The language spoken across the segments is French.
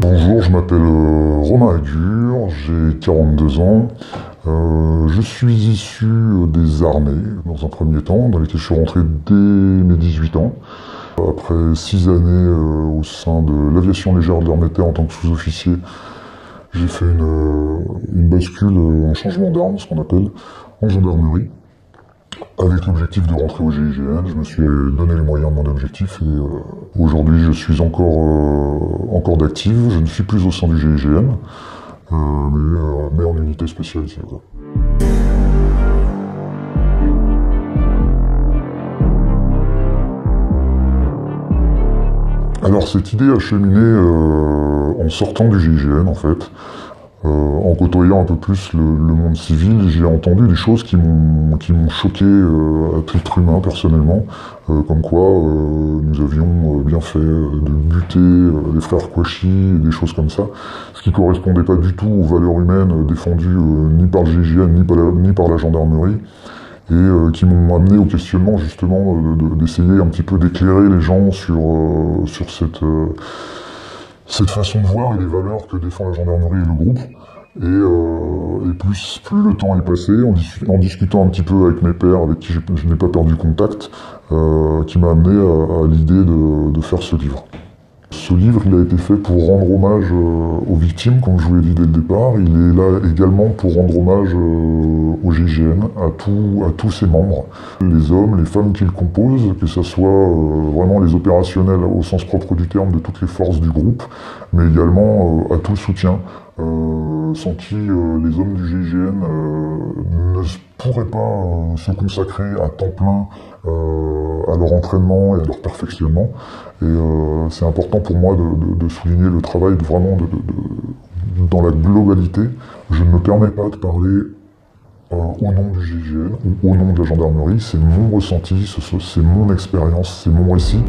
Bonjour, je m'appelle Romain Agur, j'ai 42 ans. Je suis issu des armées dans un premier temps, dans lesquelles je suis rentré dès mes 18 ans. Après 6 années au sein de l'aviation légère de l'armée de terre en tant que sous-officier, j'ai fait une bascule, un changement d'arme, ce qu'on appelle, en gendarmerie. Avec l'objectif de rentrer au GIGN, je me suis donné les moyens de mon objectif et aujourd'hui je suis encore d'actif. Je ne suis plus au sein du GIGN, mais en unité spécialisée. Alors cette idée a cheminé en sortant du GIGN en fait. En côtoyant un peu plus le monde civil, j'ai entendu des choses qui m'ont choqué à titre humain personnellement, comme quoi nous avions bien fait de buter les frères Kouachi et des choses comme ça, ce qui correspondait pas du tout aux valeurs humaines défendues ni par le GIGN ni par la gendarmerie, et qui m'ont amené au questionnement justement d'essayer un petit peu d'éclairer les gens sur cette façon de voir et les valeurs que défend la gendarmerie et le groupe. Et plus le temps est passé, en discutant un petit peu avec mes pairs, avec qui je n'ai pas perdu contact, qui m'a amené à l'idée de faire ce livre. Ce livre, il a été fait pour rendre hommage aux victimes, comme je vous l'ai dit dès le départ. Il est là également pour rendre hommage au GIGN, à tous ses membres, les hommes, les femmes qui le composent, que ce soit vraiment les opérationnels au sens propre du terme de toutes les forces du groupe, mais également à tout le soutien, sans qui les hommes du GIGN ne pourraient pas se consacrer à temps plein à leur entraînement et à leur perfectionnement. Et c'est important pour moi de souligner le travail dans la globalité. Je ne me permets pas de parler au nom du GIGN ou au nom de la gendarmerie. C'est mon ressenti, c'est mon expérience, c'est mon récit.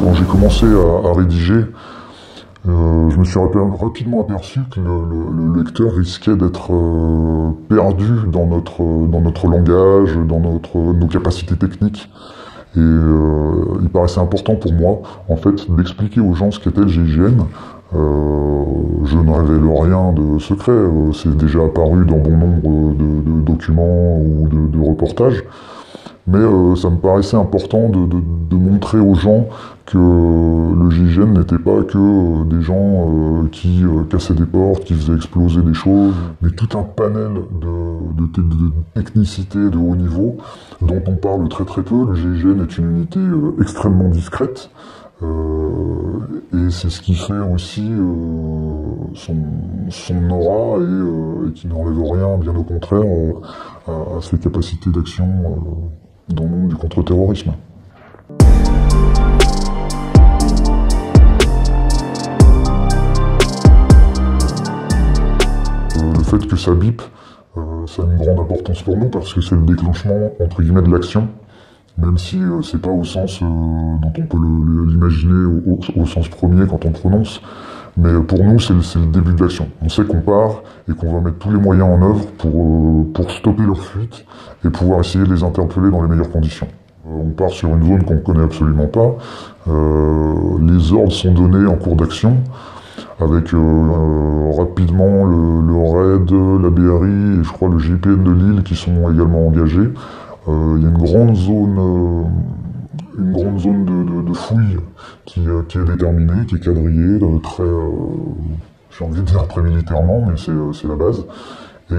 Quand j'ai commencé à rédiger, je me suis rapidement aperçu que le lecteur risquait d'être perdu dans notre langage, dans nos capacités techniques. Et il paraissait important pour moi, en fait, d'expliquer aux gens ce qu'était le GIGN. Je ne révèle rien de secret, c'est déjà apparu dans bon nombre de documents ou de reportages. Mais ça me paraissait important de montrer aux gens que le GIGN n'était pas que des gens qui cassaient des portes, qui faisaient exploser des choses, mais tout un panel de technicité de haut niveau dont on parle très très peu. Le GIGN est une unité extrêmement discrète. Et c'est ce qui fait aussi son aura et qui n'enlève rien, bien au contraire, à ses capacités d'action dans le monde du contre-terrorisme. Le fait que ça bip, ça a une grande importance pour nous parce que c'est le déclenchement, entre guillemets, de l'action, même si c'est pas au sens dont on peut l'imaginer au sens premier quand on prononce, mais pour nous c'est le début de l'action. On sait qu'on part et qu'on va mettre tous les moyens en œuvre pour stopper leur fuite et pouvoir essayer de les interpeller dans les meilleures conditions. On part sur une zone qu'on ne connaît absolument pas, les ordres sont donnés en cours d'action, avec rapidement le RAID, la BRI et je crois le GIPN de Lille qui sont également engagés. Il y a une grande zone de fouille qui est déterminée, qui est quadrillée, très, j'ai envie de dire très militairement, mais c'est la base. Et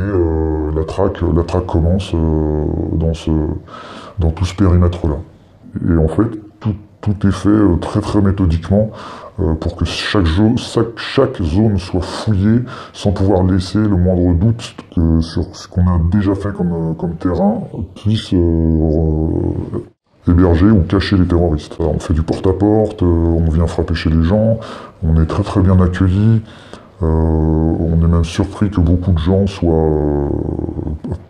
la traque commence dans tout ce périmètre-là. Et en fait, tout est fait très très méthodiquement pour que chaque zone soit fouillée sans pouvoir laisser le moindre doute sur ce qu'on a déjà fait comme terrain puisse héberger ou cacher les terroristes. Alors, on fait du porte-à-porte, on vient frapper chez les gens, on est très très bien accueillis. On est même surpris que beaucoup de gens soient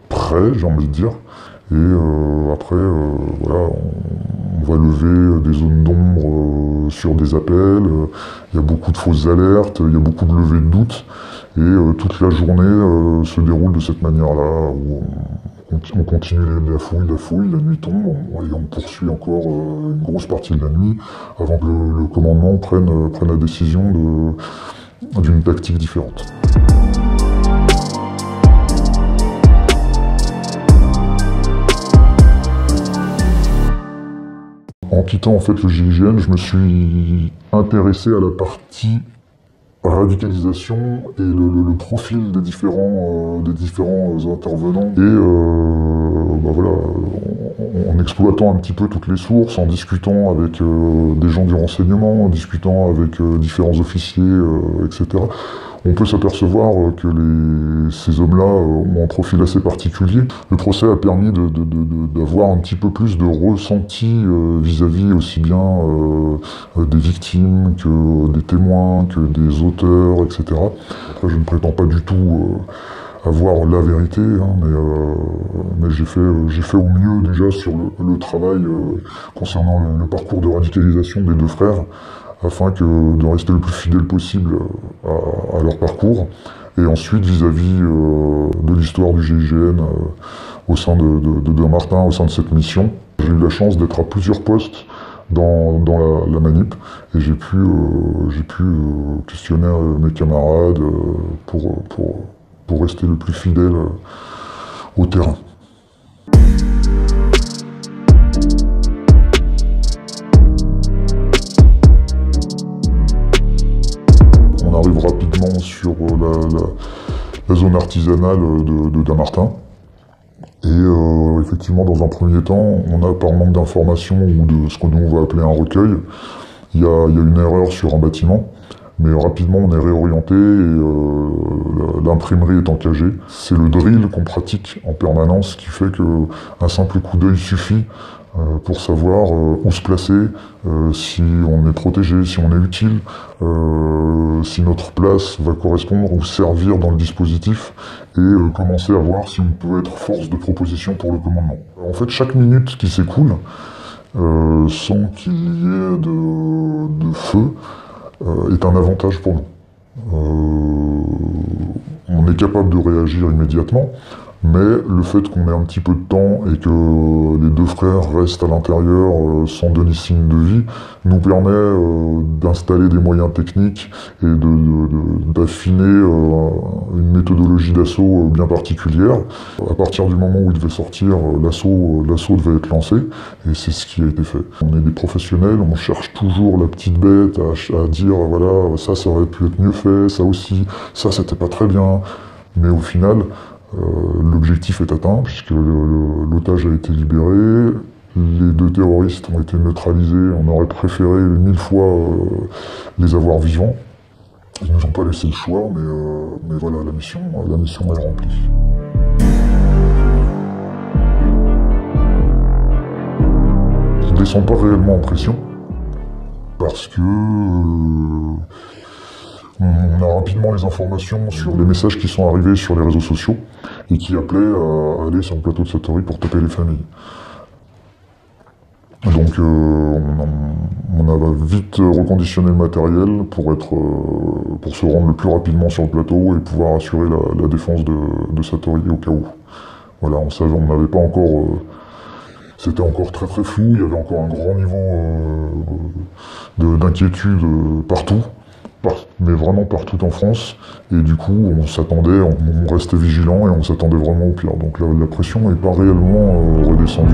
prêts, j'ai envie de dire. Et après, voilà, on va lever des zones d'ombre sur des appels. Il y a beaucoup de fausses alertes, il y a beaucoup de levées de doutes. Et toute la journée se déroule de cette manière-là, où on continue la fouille, la nuit tombe, et on poursuit encore une grosse partie de la nuit avant que le commandement prenne la décision d'une tactique différente. En quittant en fait le GIGN, je me suis intéressé à la partie radicalisation et le profil des différents intervenants. Et bah voilà, en exploitant un petit peu toutes les sources, en discutant avec des gens du renseignement, en discutant avec différents officiers, etc., on peut s'apercevoir que ces hommes-là ont un profil assez particulier. Le procès a permis d'avoir un petit peu plus de ressenti vis-à-vis aussi bien des victimes que des témoins, que des auteurs, etc. Après, je ne prétends pas du tout avoir la vérité, hein, mais j'ai fait au mieux déjà sur le travail concernant le parcours de radicalisation des deux frères, afin de rester le plus fidèle possible à leur parcours. Et ensuite, vis-à-vis de l'histoire du GIGN au sein de Dammartin, au sein de cette mission, j'ai eu la chance d'être à plusieurs postes dans la manip, et j'ai pu questionner mes camarades pour rester le plus fidèle au terrain. On arrive rapidement sur la zone artisanale de Dammartin. Et effectivement, dans un premier temps, on a par manque d'informations ou de ce que nous on va appeler un recueil, il y a une erreur sur un bâtiment. Mais rapidement, on est réorienté et l'imprimerie est encagée. C'est le drill qu'on pratique en permanence qui fait qu'un simple coup d'œil suffit pour savoir où se placer, si on est protégé, si on est utile, si notre place va correspondre ou servir dans le dispositif, et commencer à voir si on peut être force de proposition pour le commandement. En fait, chaque minute qui s'écoule, sans qu'il y ait de feu, est un avantage pour nous. On est capable de réagir immédiatement, mais le fait qu'on ait un petit peu de temps et que les deux frères restent à l'intérieur sans donner signe de vie nous permet d'installer des moyens techniques et d'affiner une méthodologie d'assaut bien particulière. À partir du moment où il devait sortir, l'assaut devait être lancé, et c'est ce qui a été fait. On est des professionnels, on cherche toujours la petite bête à dire voilà, ça aurait pu être mieux fait, ça aussi, ça c'était pas très bien, mais au final, l'objectif est atteint puisque l'otage a été libéré, les deux terroristes ont été neutralisés. On aurait préféré 1000 fois les avoir vivants. Ils ne nous ont pas laissé le choix, mais voilà, la mission est remplie. Ils ne descendent pas réellement en pression parce que on a rapidement les informations sur les messages qui sont arrivés sur les réseaux sociaux et qui appelaient à aller sur le plateau de Satory pour taper les familles. Donc on a vite reconditionné le matériel pour se rendre le plus rapidement sur le plateau et pouvoir assurer la défense de Satory au cas où. Voilà, on n'avait pas encore... C'était encore très très flou, il y avait encore un grand niveau d'inquiétude partout. Mais vraiment partout en France, et du coup on s'attendait, on restait vigilant et on s'attendait vraiment au pire. Donc la pression n'est pas réellement redescendue.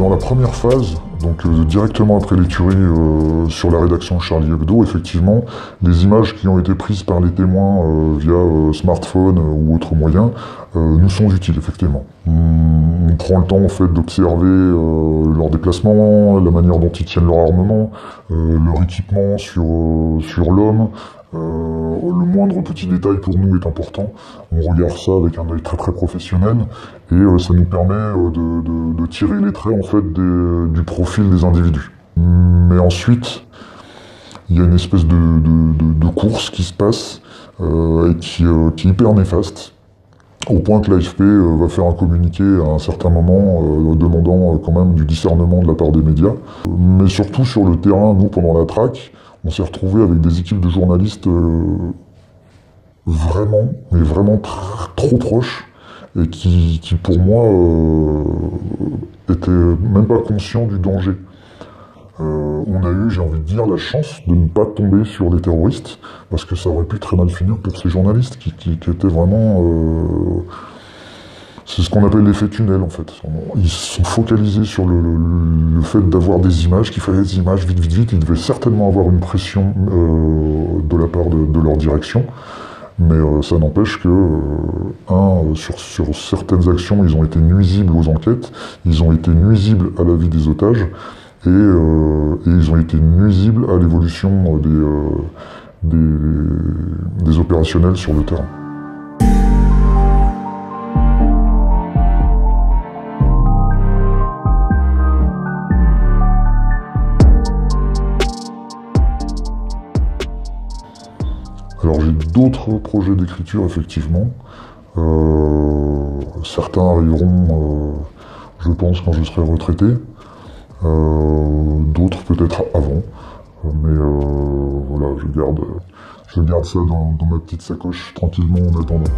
Dans la première phase, donc directement après les tueries sur la rédaction de Charlie Hebdo, effectivement, les images qui ont été prises par les témoins via smartphone ou autres moyens nous sont utiles, effectivement. On prend le temps en fait d'observer leurs déplacements, la manière dont ils tiennent leur armement, leur équipement sur l'homme. Le moindre petit détail pour nous est important. On regarde ça avec un œil très très professionnel et ça nous permet de tirer les traits en fait du profil des individus. Mais ensuite, il y a une espèce de course qui se passe et qui est hyper néfaste. Au point que l'AFP va faire un communiqué à un certain moment demandant quand même du discernement de la part des médias. Mais surtout sur le terrain, nous, pendant la traque, on s'est retrouvé avec des équipes de journalistes vraiment, mais vraiment trop proches et qui pour moi, étaient même pas conscients du danger. On a eu, j'ai envie de dire, la chance de ne pas tomber sur des terroristes, parce que ça aurait pu très mal finir pour ces journalistes qui étaient vraiment... c'est ce qu'on appelle l'effet tunnel, en fait. Ils sont focalisés sur le fait d'avoir des images, qu'il fallait des images vite, vite, vite. Ils devaient certainement avoir une pression de la part de leur direction, mais ça n'empêche que, sur certaines actions, ils ont été nuisibles aux enquêtes, ils ont été nuisibles à la vie des otages, et ils ont été nuisibles à l'évolution des opérationnels sur le terrain. Alors j'ai d'autres projets d'écriture, effectivement. Certains arriveront, je pense, quand je serai retraité. D'autres peut-être avant. Mais voilà, je garde ça dans ma petite sacoche tranquillement en attendant.